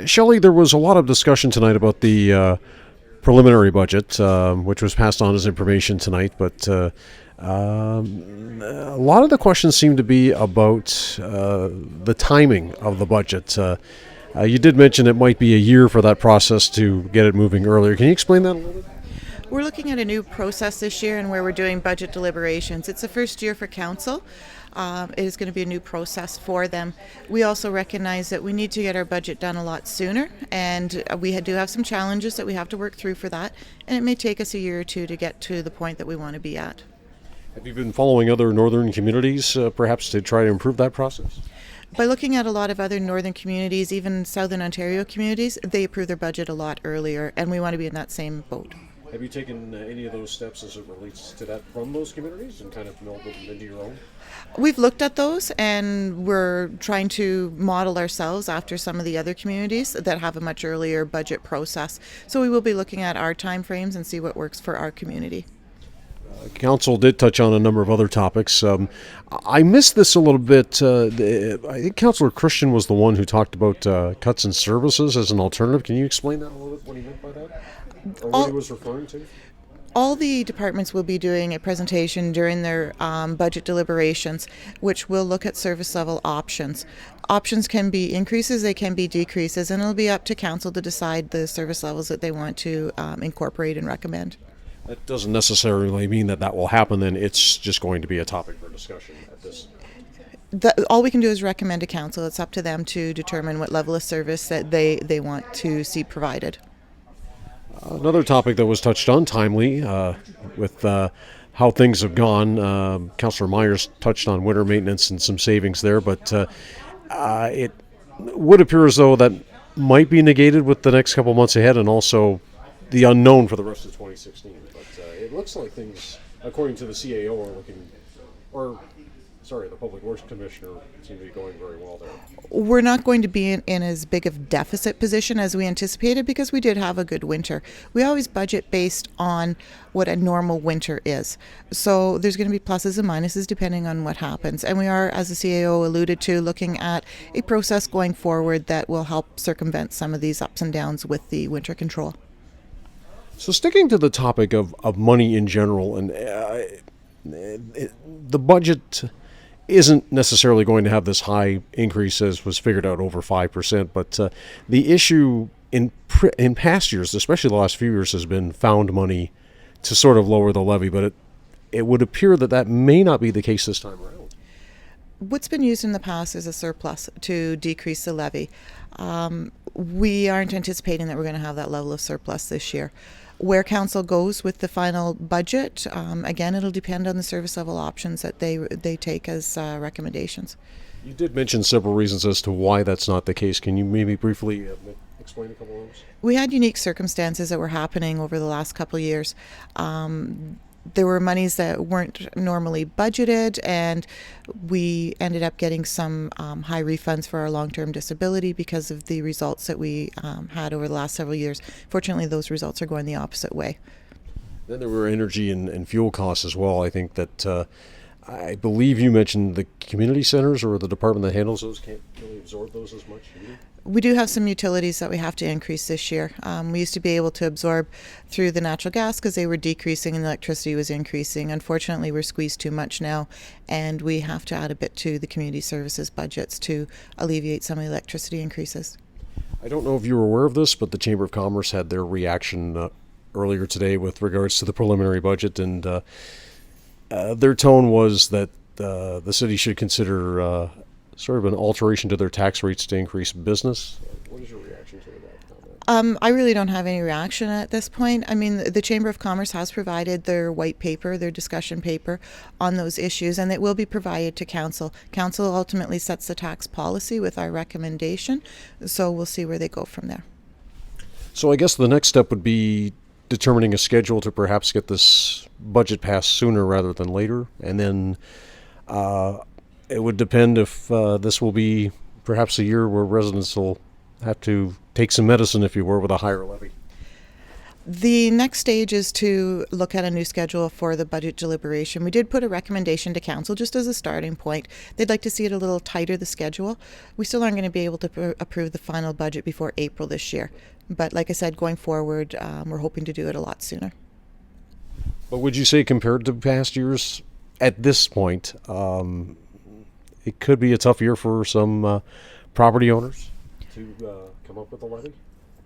Shelley, there was a lot of discussion tonight about the preliminary budget, which was passed on as information tonight, but a lot of the questions seem to be about the timing of the budget. You did mention it might be a year for that process to get it moving earlier. Can you explain that a little bit? We're looking at a new process this year and where we're doing budget deliberations. It's the first year for council. It is going to be a new process for them. We also recognize that we need to get our budget done a lot sooner, and we do have some challenges that we have to work through for that, and it may take us a year or two to get to the point that we want to be at. Have you been following other northern communities, perhaps, to try to improve that process? By looking at a lot of other northern communities, even southern Ontario communities, they approve their budget a lot earlier, and we want to be in that same boat. Have you taken any of those steps as it relates to that from those communities and kind of melded them into your own? We've looked at those, and we're trying to model ourselves after some of the other communities that have a much earlier budget process. So we will be looking at our timeframes and see what works for our community. Council did touch on a number of other topics. I missed this a little bit. I think Councillor Christian was the one who talked about cuts in services as an alternative. Can you explain that a little bit, what he meant by that? Or what he was referring to? All the departments will be doing a presentation during their budget deliberations, which will look at service level options. Options can be increases, they can be decreases, and it'll be up to council to decide the service levels that they want to incorporate and recommend. That doesn't necessarily mean that will happen, then it's just going to be a topic for discussion at this. All we can do is recommend to council. It's up to them to determine what level of service that they want to see provided. Another topic that was touched on timely with how things have gone. Councillor Myers touched on winter maintenance and some savings there, but it would appear as though that might be negated with the next couple months ahead and also the unknown for the rest of 2016. But it looks like things, according to the CAO, are looking, the Public Works Commissioner seem to be going very well there. We're not going to be in as big of deficit position as we anticipated because we did have a good winter. We always budget based on what a normal winter is. So there's going to be pluses and minuses depending on what happens. And we are, as the CAO alluded to, looking at a process going forward that will help circumvent some of these ups and downs with the winter control. So sticking to the topic of money in general, and the budget isn't necessarily going to have this high increase as was figured out over 5%, but the issue in past years, especially the last few years, has been found money to sort of lower the levy, but it would appear that may not be the case this time around. What's been used in the past is a surplus to decrease the levy. We aren't anticipating that we're going to have that level of surplus this year. Where council goes with the final budget, again, it'll depend on the service level options that they take as recommendations. You did mention several reasons as to why that's not the case. Can you maybe briefly explain a couple of those? We had unique circumstances that were happening over the last couple of years. There were monies that weren't normally budgeted, and we ended up getting some high refunds for our long-term disability because of the results that we had over the last several years. Fortunately, those results are going the opposite way. Then there were energy and fuel costs as well. I think that I believe you mentioned the community centers or the department that handles those can't really absorb those as much. We do have some utilities that we have to increase this year. We used to be able to absorb through the natural gas because they were decreasing and the electricity was increasing. Unfortunately, we're squeezed too much now, and we have to add a bit to the community services budgets to alleviate some of the electricity increases. I don't know if you were aware of this, but the Chamber of Commerce had their reaction earlier today with regards to the preliminary budget, and their tone was that the city should consider sort of an alteration to their tax rates to increase business. What is your reaction to that comment? I really don't have any reaction at this point. I mean, the Chamber of Commerce has provided their white paper, their discussion paper on those issues, and it will be provided to Council. Council ultimately sets the tax policy with our recommendation, so we'll see where they go from there. So I guess the next step would be determining a schedule to perhaps get this budget passed sooner rather than later, and then it would depend if this will be perhaps a year where residents will have to take some medicine, if you were, with a higher levy. The next stage is to look at a new schedule for the budget deliberation. We did put a recommendation to council just as a starting point. They'd like to see it a little tighter, the schedule. We still aren't going to be able to approve the final budget before April this year. But like I said, going forward, we're hoping to do it a lot sooner. But would you say compared to past years, at this point, it could be a tough year for some property owners to come up with a levy?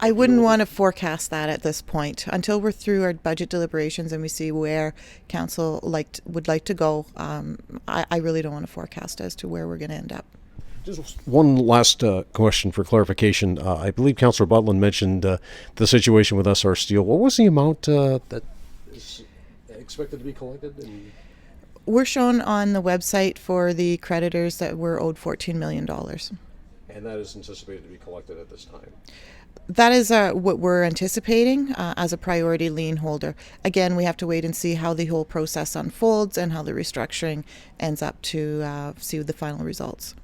I wouldn't want to forecast that at this point until we're through our budget deliberations and we see where council would like to go. I really don't want to forecast as to where we're going to end up. Just one last question for clarification. I believe Councillor Butland mentioned the situation with SR Steel. What was the amount that is expected to be collected? We're shown on the website for the creditors that we're owed $14 million. And that is anticipated to be collected at this time. That is what we're anticipating as a priority lien holder. Again, we have to wait and see how the whole process unfolds and how the restructuring ends up to see the final results.